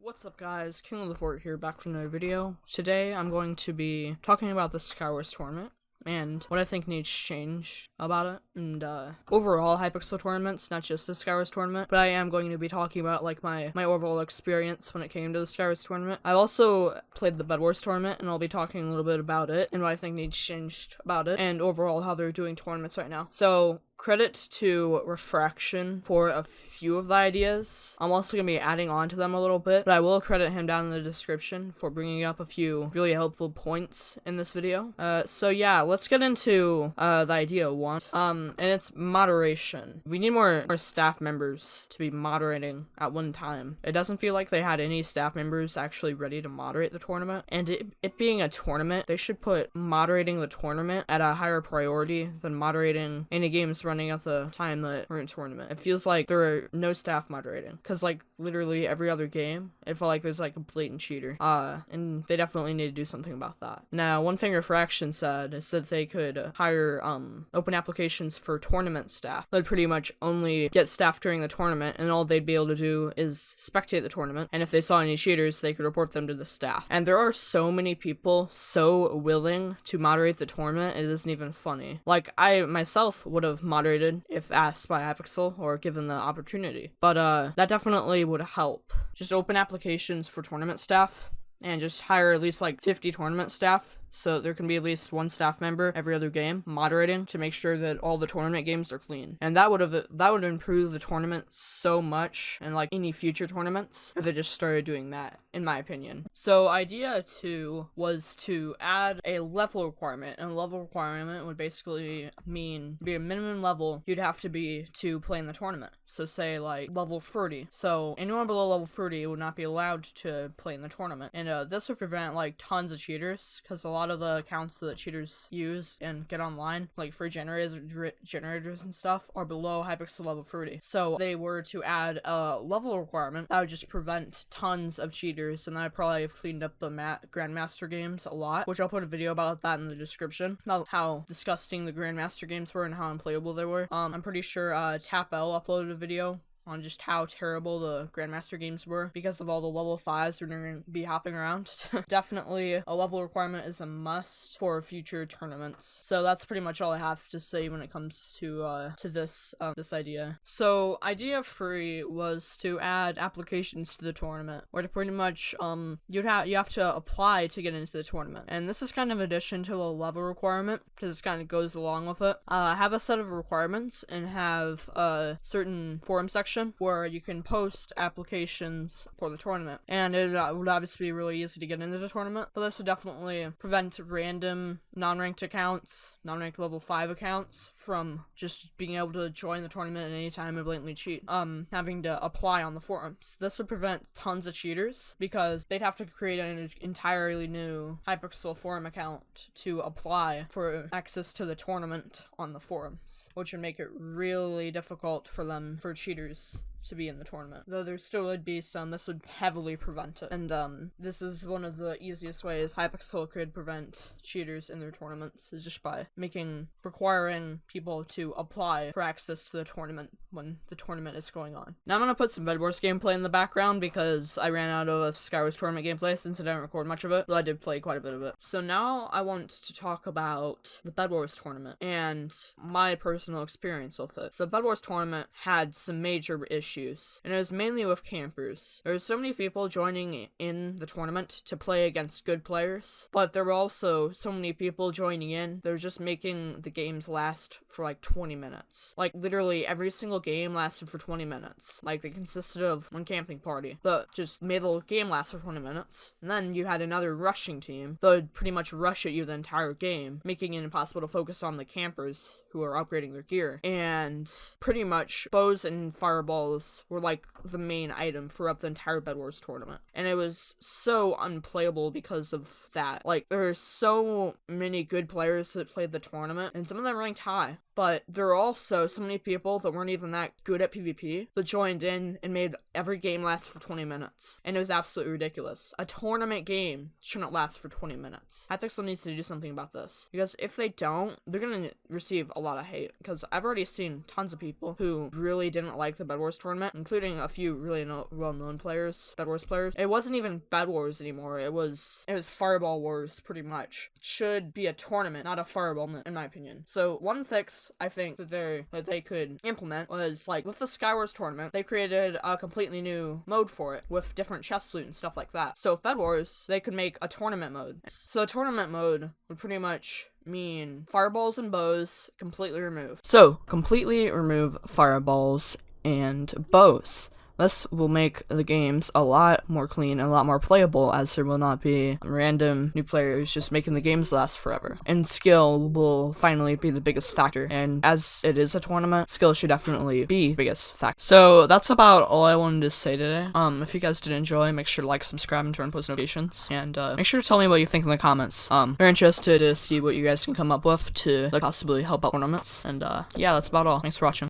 What's up guys, KingOfTheFort here, back for another video. Today I'm going to be talking about the Skywars tournament and what I think needs change about it, and overall Hypixel tournaments, not just the Skywars tournament, but I am going to be talking about like my overall experience when it came to the Skywars tournament. I've also played the Bed Wars tournament, and I'll be talking a little bit about it and what I think needs changed about it, and overall how they're doing tournaments right now. So credit to Refraction for a few of the ideas. I'm also going to be adding on to them a little bit, but I will credit him down in the description for bringing up a few really helpful points in this video. So yeah, let's get into the idea one. And it's moderation. We need more staff members to be moderating at one time. It doesn't feel like they had any staff members actually ready to moderate the tournament, and it being a tournament, they should put moderating the tournament at a higher priority than moderating any games running at the time that we're in tournament. It feels like there are no staff moderating, because like literally every other game it felt like there's like a blatant cheater, and they definitely need to do something about that. Now, one thing Refraction said is that they could hire open applications for tournament staff. They'd pretty much only get staff during the tournament, and all they'd be able to do is spectate the tournament, and if they saw any cheaters they could report them to the staff. And there are so many people so willing to moderate the tournament, it isn't even funny. Like, I myself would have moderated if asked by Hypixel or given the opportunity, but that definitely would help. Just open applications for tournament staff and just hire at least like 50 tournament staff, so there can be at least one staff member every other game moderating to make sure that all the tournament games are clean. And that would improve the tournament so much, and like any future tournaments, if they just started doing that, in my opinion. So idea 2 was to add a level requirement, and a level requirement would basically mean be a minimum level you'd have to be to play in the tournament. So say like level 30. So anyone below level 30 would not be allowed to play in the tournament. And this would prevent like tons of cheaters, because a lot of the accounts that cheaters use and get online, like free generators and stuff, are below Hypixel level 30. So they were to add a level requirement that would just prevent tons of cheaters, and I probably have cleaned up the Grandmaster games a lot, which I'll put a video about that in the description, about how disgusting the Grandmaster games were and how unplayable they were. I'm pretty sure TapL uploaded a video on just how terrible the Grandmaster games were because of all the level 5s that are going to be hopping around. Definitely a level requirement is a must for future tournaments. So that's pretty much all I have to say when it comes to this idea. So idea 3 was to add applications to the tournament, where to pretty much you have to apply to get into the tournament. And this is kind of addition to a level requirement, because it kind of goes along with it. Have a set of requirements and have a certain forum section where you can post applications for the tournament, and it would obviously be really easy to get into the tournament, but this would definitely prevent random non-ranked accounts, non-ranked level 5 accounts, from just being able to join the tournament at any time and blatantly cheat, having to apply on the forums. This would prevent tons of cheaters, because they'd have to create an entirely new Hypixel forum account to apply for access to the tournament on the forums, which would make it really difficult for cheaters to be in the tournament. Though there still would be some, this would heavily prevent it. And this is one of the easiest ways Hypixel could prevent cheaters in their tournaments, is just by requiring people to apply for access to the tournament when the tournament is going on. Now I'm gonna put some Bed Wars gameplay in the background, because I ran out of Skywars tournament gameplay since I didn't record much of it, but I did play quite a bit of it. So now I want to talk about the Bed Wars tournament and my personal experience with it. So the Bed Wars tournament had some major issues, and it was mainly with campers. There were so many people joining in the tournament to play against good players, but there were also so many people joining in, they were just making the games last for like 20 minutes. Like literally every single game lasted for 20 minutes. Like they consisted of one camping party that just made the game last for 20 minutes, and then you had another rushing team that would pretty much rush at you the entire game, making it impossible to focus on the campers who are upgrading their gear. And pretty much bows and fireballs were like the main item throughout the entire Bed Wars tournament, and it was so unplayable because of that. Like there are so many good players that played the tournament, and some of them ranked high, but there are also so many people that weren't even that good at PvP that joined in and made every game last for 20 minutes. And it was absolutely ridiculous. A tournament game shouldn't last for 20 minutes. Hypixel needs to do something about this, because if they don't, they're gonna receive a lot of hate, because I've already seen tons of people who really didn't like the Bed Wars tournament, including a few really well-known players, Bed Wars players. It wasn't even Bed Wars anymore. It was Fireball Wars, pretty much. It should be a tournament, not a fireball, in my opinion. So one fix I think that they could implement was, like, with the Skywars tournament, they created a completely new mode for it with different chest loot and stuff like that. So with Bed Wars, they could make a tournament mode. So the tournament mode would pretty much mean fireballs and bows completely removed. So completely remove fireballs and bows. This will make the games a lot more clean and a lot more playable, as there will not be random new players just making the games last forever. And skill will finally be the biggest factor, and as it is a tournament, skill should definitely be the biggest factor. So that's about all I wanted to say today. If you guys did enjoy, make sure to like, subscribe, and turn on post notifications, and make sure to tell me what you think in the comments. We're interested to see what you guys can come up with to possibly help out tournaments, and yeah, that's about all. Thanks for watching.